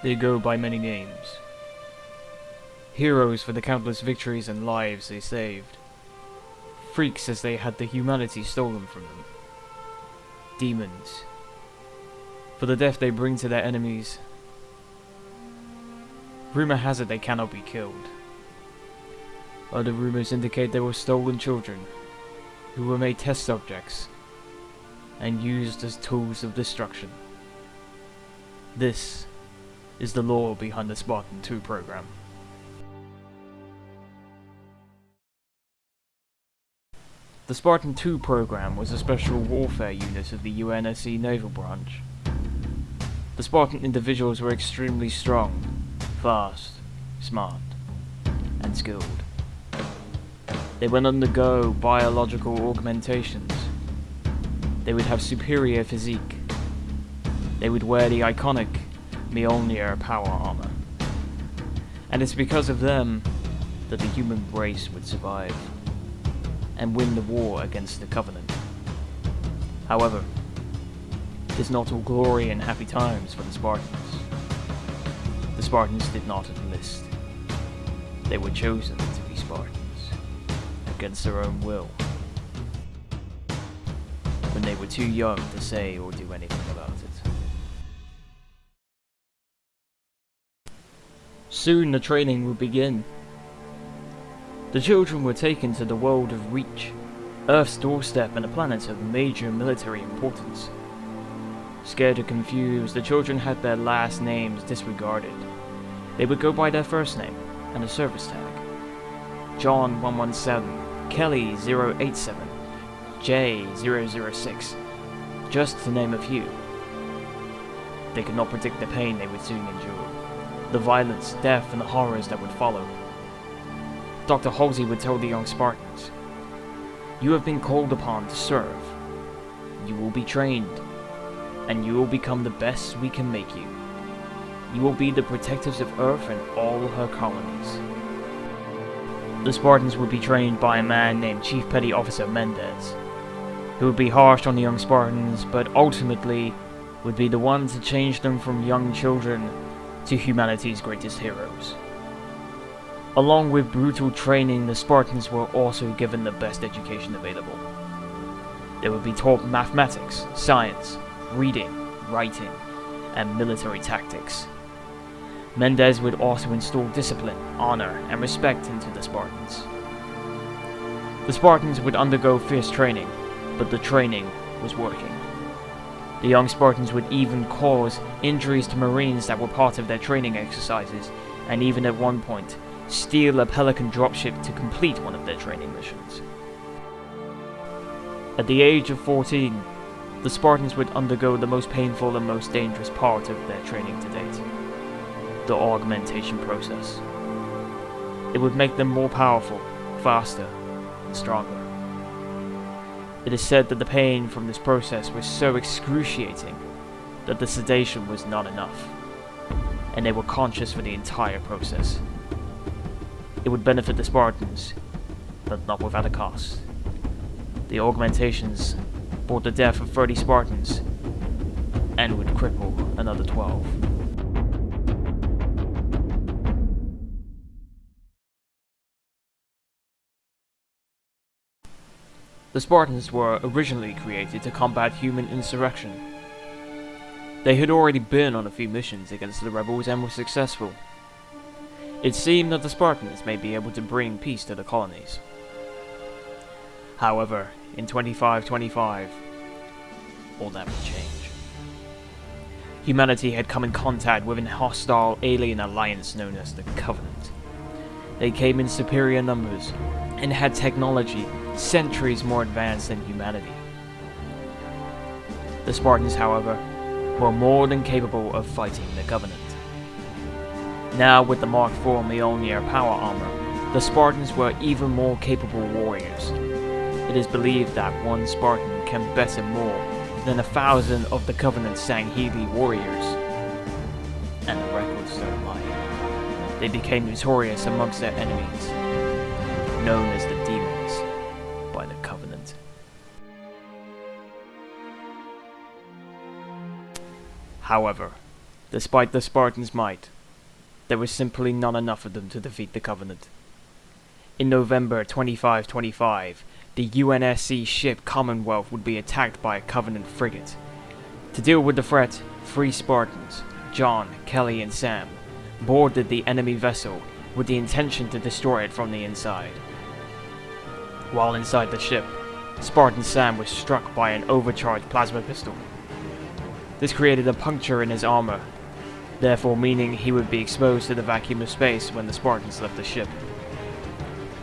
They go by many names. Heroes for the countless victories and lives they saved. Freaks as they had the humanity stolen from them. Demons for the death they bring to their enemies. Rumor has it they cannot be killed. Other rumors indicate they were stolen children, who were made test subjects, and used as tools of destruction. This is the lore behind the Spartan II program. The Spartan II program was a special warfare unit of the UNSC Naval Branch. The Spartan individuals were extremely strong, fast, smart, and skilled. They would undergo biological augmentations. They would have superior physique. They would wear the iconic Mjolnir power armor. And it's because of them that the human race would survive and win the war against the Covenant. However, it's not all glory and happy times for the Spartans. The Spartans did not enlist. They were chosen to be Spartans, against their own will, when they were too young to say or do anything about it. Soon the training would begin. The children were taken to the world of Reach, Earth's doorstep and a planet of major military importance. Scared or confused, the children had their last names disregarded. They would go by their first name and a service tag. John 117, Kelly 087, J 006, just to name a few. They could not predict the pain they would soon endure, the violence, death, and the horrors that would follow. Dr. Halsey would tell the young Spartans, "You have been called upon to serve. You will be trained, and you will become the best we can make you. You will be the protectors of Earth and all her colonies." The Spartans would be trained by a man named Chief Petty Officer Mendez, who would be harsh on the young Spartans, but ultimately would be the one to change them from young children to humanity's greatest heroes. Along with brutal training, the Spartans were also given the best education available. They would be taught mathematics, science, reading, writing, and military tactics. Mendez would also install discipline, honor, and respect into the Spartans. The Spartans would undergo fierce training, but the training was working. The young Spartans would even cause injuries to Marines that were part of their training exercises, and even at one point, steal a Pelican dropship to complete one of their training missions. At the age of 14, the Spartans would undergo the most painful and most dangerous part of their training to date, the augmentation process. It would make them more powerful, faster, and stronger. It is said that the pain from this process was so excruciating that the sedation was not enough, and they were conscious for the entire process. It would benefit the Spartans, but not without a cost. The augmentations brought the death of 30 Spartans, and would cripple another 12. The Spartans were originally created to combat human insurrection. They had already been on a few missions against the rebels and were successful. It seemed that the Spartans may be able to bring peace to the colonies. However, in 2525, all that would change. Humanity had come in contact with an hostile alien alliance known as the Covenant. They came in superior numbers, and had technology centuries more advanced than humanity. The Spartans, however, were more than capable of fighting the Covenant. Now with the Mark IV Mjolnir power armor, the Spartans were even more capable warriors. It is believed that one Spartan can better more than 1,000 of the Covenant's Sangheli warriors. And the records don't lie. They became notorious amongst their enemies, known as the Demons by the Covenant. However, Despite the Spartans' might, there was simply not enough of them to defeat the Covenant. In November 2525, the UNSC ship Commonwealth would be attacked by a Covenant frigate. To deal with the threat, 3 Spartans, John, Kelly, and Sam, boarded the enemy vessel with the intention to destroy it from the inside. While inside the ship, Spartan Sam was struck by an overcharged plasma pistol. This created a puncture in his armor, therefore meaning he would be exposed to the vacuum of space when the Spartans left the ship.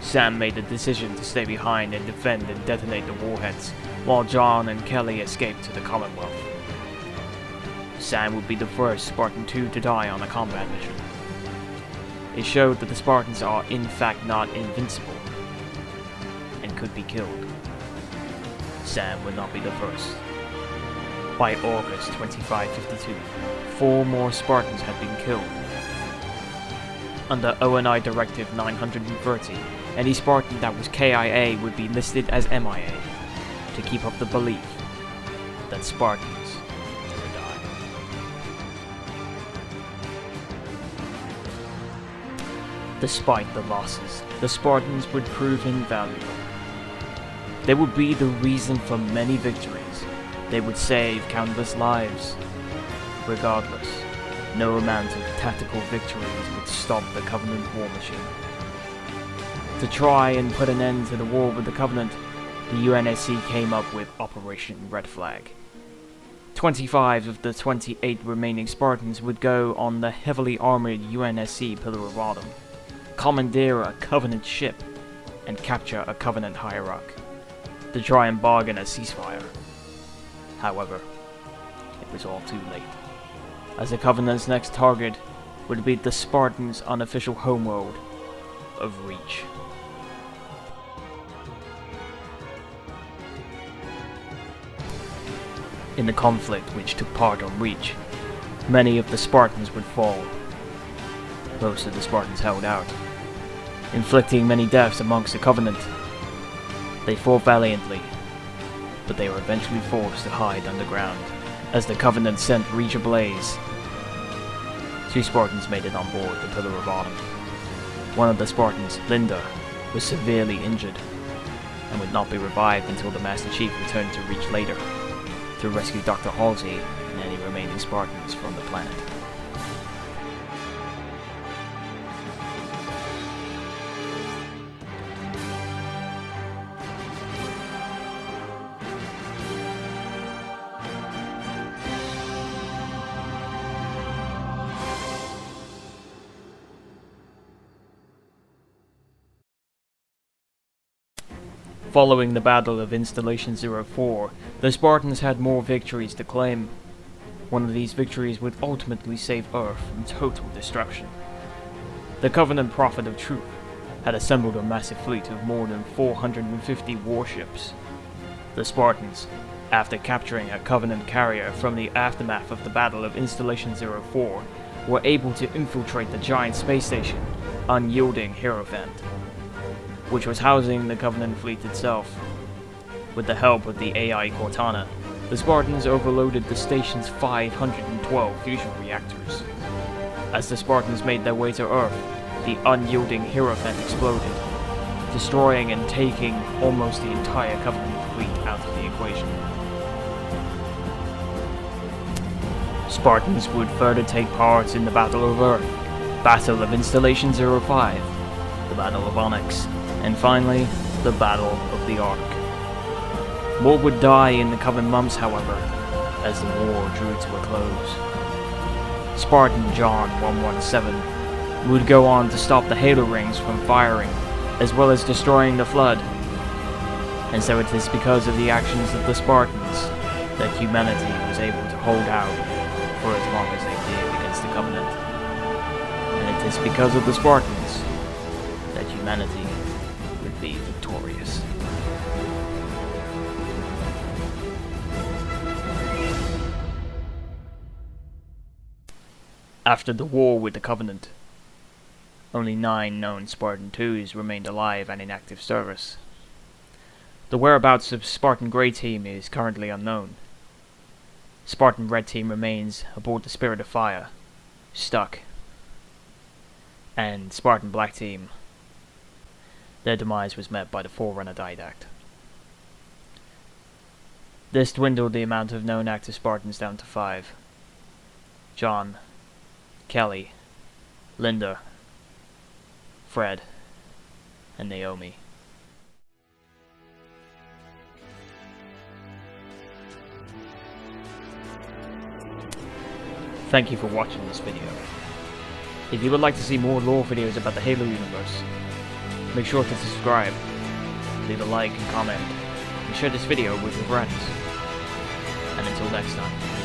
Sam made the decision to stay behind and defend and detonate the warheads, while John and Kelly escaped to the Commonwealth. Sam would be the first Spartan II to die on a combat mission. It showed that the Spartans are in fact not invincible, and could be killed. Sam would not be the first. By August 2552, 4 more Spartans had been killed. Under ONI Directive 930, any Spartan that was KIA would be listed as MIA, to keep up the belief that Spartans never die. Despite the losses, the Spartans would prove invaluable. They would be the reason for many victories. They would save countless lives. Regardless, no amount of tactical victories would stop the Covenant war machine. To try and put an end to the war with the Covenant, the UNSC came up with Operation Red Flag. 25 of the 28 remaining Spartans would go on the heavily armored UNSC Pillar of Autumn, commandeer a Covenant ship, and capture a Covenant hierarch, to try and bargain a ceasefire. However, it was all too late, as the Covenant's next target would be the Spartans' unofficial homeworld of Reach. In the conflict which took part on Reach, many of the Spartans would fall. Most of the Spartans held out, inflicting many deaths amongst the Covenant. They fought valiantly, but they were eventually forced to hide underground, as the Covenant sent Reach ablaze. 2 Spartans made it on board the Pillar of Autumn. One of the Spartans, Linda, was severely injured, and would not be revived until the Master Chief returned to Reach later, to rescue Dr. Halsey and any remaining Spartans from the planet. Following the Battle of Installation 04, the Spartans had more victories to claim. One of these victories would ultimately save Earth from total destruction. The Covenant Prophet of Truth had assembled a massive fleet of more than 450 warships. The Spartans, after capturing a Covenant carrier from the aftermath of the Battle of Installation 04, were able to infiltrate the giant space station, unyielding Hierophant, which was housing the Covenant fleet itself. With the help of the AI Cortana, the Spartans overloaded the station's 512 fusion reactors. As the Spartans made their way to Earth, the unyielding Hierophant exploded, destroying and taking almost the entire Covenant fleet out of the equation. Spartans would further take part in the Battle of Earth, Battle of Installation 05, the Battle of Onyx, and finally, the Battle of the Ark. More would die in the coming months, however, as the war drew to a close. Spartan John 117 would go on to stop the Halo Rings from firing, as well as destroying the Flood. And so it is because of the actions of the Spartans that humanity was able to hold out for as long as they did against the Covenant. And it is because of the Spartans that humanity would be victorious. After the war with the Covenant, only 9 known Spartan IIs remained alive and in active service. The whereabouts of Spartan Grey Team is currently unknown. Spartan Red Team remains aboard the Spirit of Fire, stuck. And Spartan Black Team, their demise was met by the Forerunner Didact. This dwindled the amount of known active Spartans down to 5. John, Kelly, Linda, Fred, and Naomi. Thank you for watching this video. If you would like to see more lore videos about the Halo universe, make sure to subscribe, leave a like and comment, and share this video with your friends. And until next time.